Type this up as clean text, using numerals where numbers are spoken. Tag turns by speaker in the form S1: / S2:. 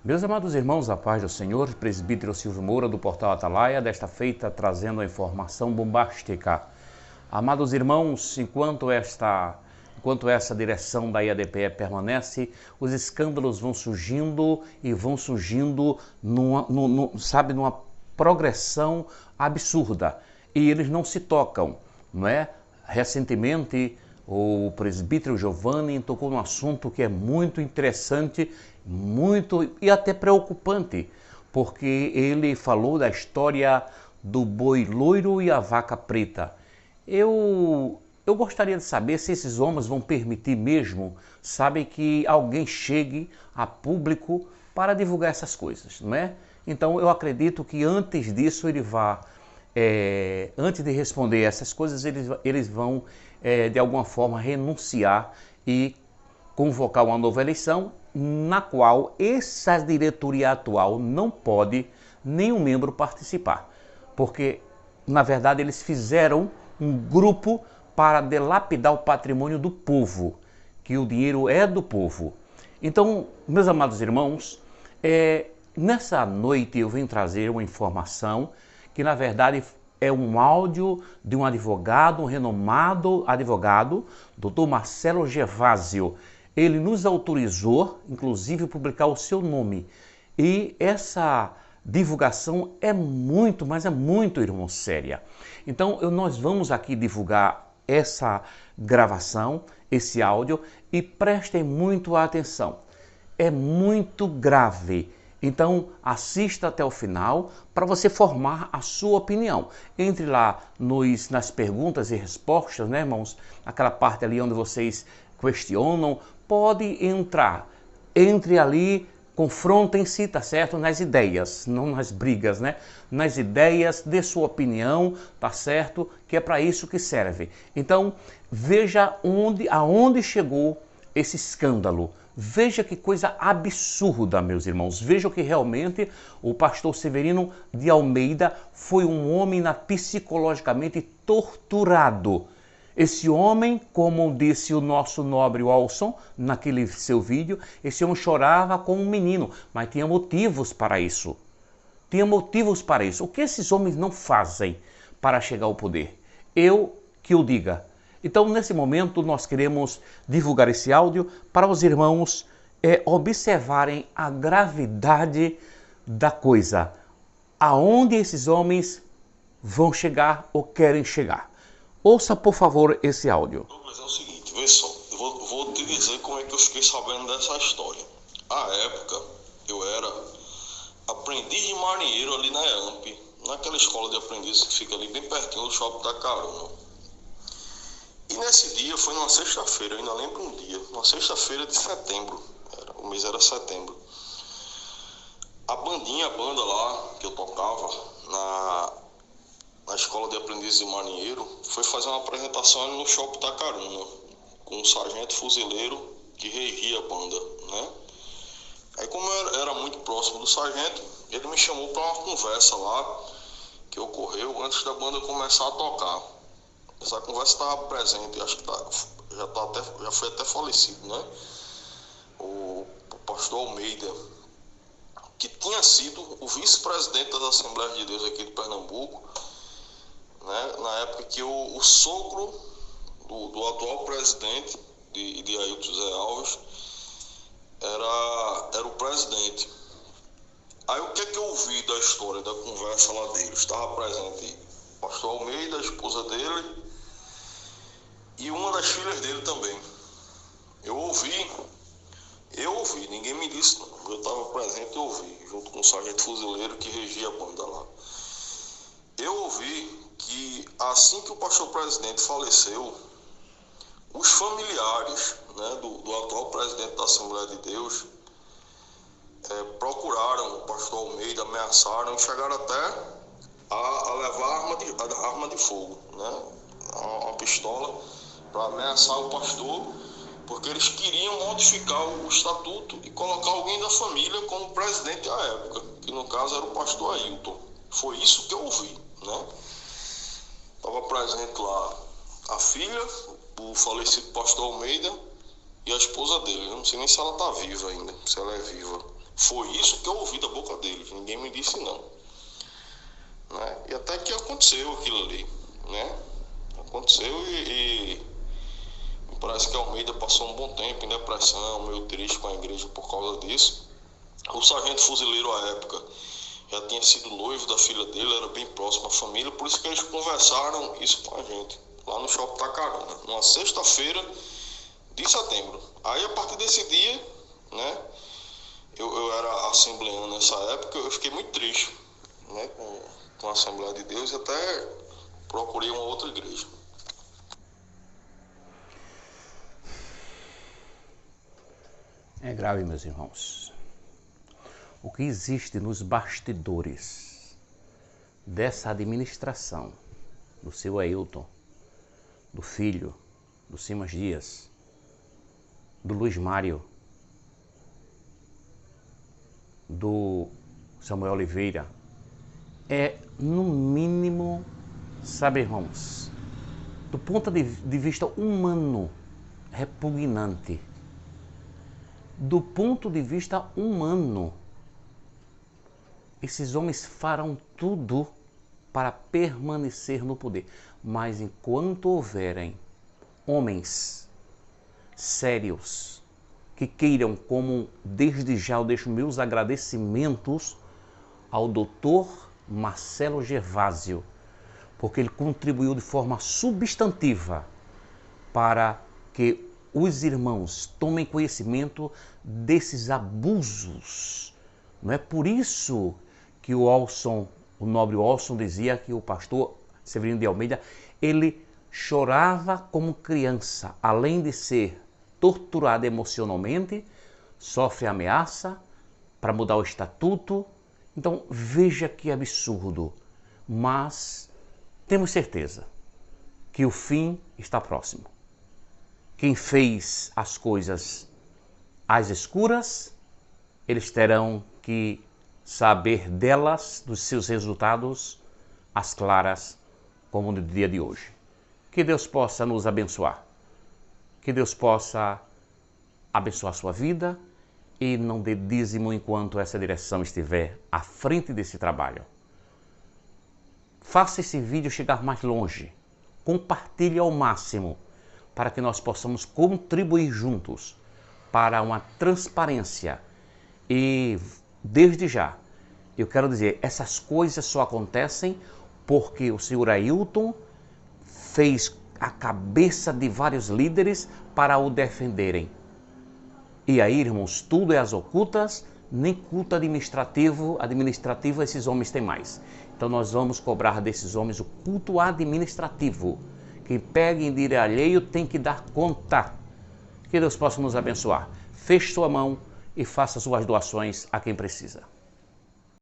S1: Meus amados irmãos, a paz do Senhor, presbítero Silvio Moura do Portal Atalaia, desta feita trazendo a informação bombástica. Amados irmãos, enquanto essa direção da IADPE permanece, os escândalos vão surgindo e vão surgindo numa progressão absurda. E eles não se tocam, não é? Recentemente, o presbítero Giovanni tocou num assunto que é muito interessante, muito e até preocupante, porque ele falou da história do boi loiro e a vaca preta. Eu gostaria de saber se esses homens vão permitir mesmo, sabe, que alguém chegue a público para divulgar essas coisas, não é? Então eu acredito que antes disso antes de responder essas coisas, eles vão de alguma forma renunciar e convocar uma nova eleição, na qual essa diretoria atual não pode nenhum membro participar, porque na verdade eles fizeram um grupo para dilapidar o patrimônio do povo, que o dinheiro é do povo. Então, meus amados irmãos, nessa noite eu venho trazer uma informação que na verdade é um áudio de um advogado, um renomado advogado, Dr. Marcelo Gervásio. Ele nos autorizou, inclusive, a publicar o seu nome. E essa divulgação é muito, mas é muito, irmão, séria. Então, nós vamos aqui divulgar essa gravação, esse áudio, e prestem muito atenção. É muito grave. Então, assista até o final para você formar a sua opinião. Entre lá nas perguntas e respostas, né, irmãos? Aquela parte ali onde vocês questionam, pode entrar. Entre ali, confrontem-se, tá certo? Nas ideias, não nas brigas, né? Nas ideias, dê sua opinião, tá certo? Que é para isso que serve. Então, veja aonde chegou esse escândalo. Veja que coisa absurda, meus irmãos. Veja que realmente o pastor Severino de Almeida foi um homem psicologicamente torturado. Esse homem, como disse o nosso nobre Walson naquele seu vídeo, esse homem chorava como um menino, mas tinha motivos para isso. Tinha motivos para isso. O que esses homens não fazem para chegar ao poder? Eu que o diga. Então, nesse momento, nós queremos divulgar esse áudio para os irmãos observarem a gravidade da coisa. Aonde esses homens vão chegar ou querem chegar. Ouça, por favor, esse áudio.
S2: Mas é o seguinte, vê só, eu vou te dizer como é que eu fiquei sabendo dessa história. À época, eu era aprendiz de marinheiro ali na EAMP, naquela escola de aprendizes que fica ali bem pertinho do Shopping da Carona. E nesse dia, foi numa sexta-feira, eu ainda lembro um dia, numa sexta-feira de setembro, o mês era setembro. A banda lá, que eu tocava, na escola de aprendiz de marinheiro, foi fazer uma apresentação no Shopping da Caruna, com um sargento fuzileiro que regia a banda, né? Aí, como eu era muito próximo do sargento, ele me chamou para uma conversa lá, que ocorreu antes da banda começar a tocar. Essa conversa estava presente, acho que já foi até falecido, né? O pastor Almeida, que tinha sido o vice-presidente das Assembleias de Deus aqui de Pernambuco, né? Na época que o sogro do atual presidente, de Ailton José Alves, era o presidente. Aí o que é que eu ouvi da história, da conversa lá deles? Estava presente o pastor Almeida, a esposa dele, e uma das filhas dele também. Eu ouvi, ninguém me disse não. Eu estava presente e ouvi, junto com o sargento fuzileiro que regia a banda lá. Eu ouvi que assim que o pastor presidente faleceu, os familiares, né, do atual presidente da Assembleia de Deus procuraram o pastor Almeida, ameaçaram e chegaram até a levar arma de fogo, né, uma pistola, para ameaçar o pastor, porque eles queriam modificar o estatuto e colocar alguém da família como presidente à época, que no caso era o pastor Ailton. Foi isso que eu ouvi, né? Estava presente lá a filha, o falecido pastor Almeida, e a esposa dele. Eu não sei nem se ela está viva ainda, se ela é viva. Foi isso que eu ouvi da boca dele, ninguém me disse não. Né? E até que aconteceu aquilo ali, né? Aconteceu e parece que Almeida passou um bom tempo em depressão, meio triste com a igreja por causa disso. O sargento fuzileiro à época já tinha sido noivo da filha dele, era bem próximo à família, por isso que eles conversaram isso com a gente, lá no Shopping Tacaruna, numa sexta-feira de setembro. Aí a partir desse dia, né, eu era assembleano nessa época, eu fiquei muito triste, né, com a Assembleia de Deus e até procurei uma outra igreja.
S1: É grave, meus irmãos. O que existe nos bastidores dessa administração, do seu Ailton, do filho, do Simas Dias, do Luiz Mário, do Samuel Oliveira, é, no mínimo, sabe, irmãos, do ponto de vista humano, repugnante. Do ponto de vista humano, esses homens farão tudo para permanecer no poder. Mas enquanto houverem homens sérios que queiram, como desde já eu deixo meus agradecimentos ao doutor Marcelo Gervásio, porque ele contribuiu de forma substantiva para que os irmãos tomem conhecimento desses abusos. Não é por isso que o nobre Olson dizia que o pastor Severino de Almeida, ele chorava como criança, além de ser torturado emocionalmente, sofre ameaça para mudar o estatuto. Então veja que absurdo, mas temos certeza que o fim está próximo. Quem fez as coisas às escuras, eles terão que saber delas, dos seus resultados, às claras, como no dia de hoje. Que Deus possa nos abençoar. Que Deus possa abençoar a sua vida e não dê dízimo enquanto essa direção estiver à frente desse trabalho. Faça esse vídeo chegar mais longe. Compartilhe ao máximo para que nós possamos contribuir juntos para uma transparência. E desde já, eu quero dizer, essas coisas só acontecem porque o senhor Ailton fez a cabeça de vários líderes para o defenderem. E aí, irmãos, tudo é às ocultas, nem culto administrativo esses homens têm mais. Então nós vamos cobrar desses homens o culto administrativo. Quem pega em dinheiro alheio tem que dar conta. Que Deus possa nos abençoar. Feche sua mão e faça suas doações a quem precisa.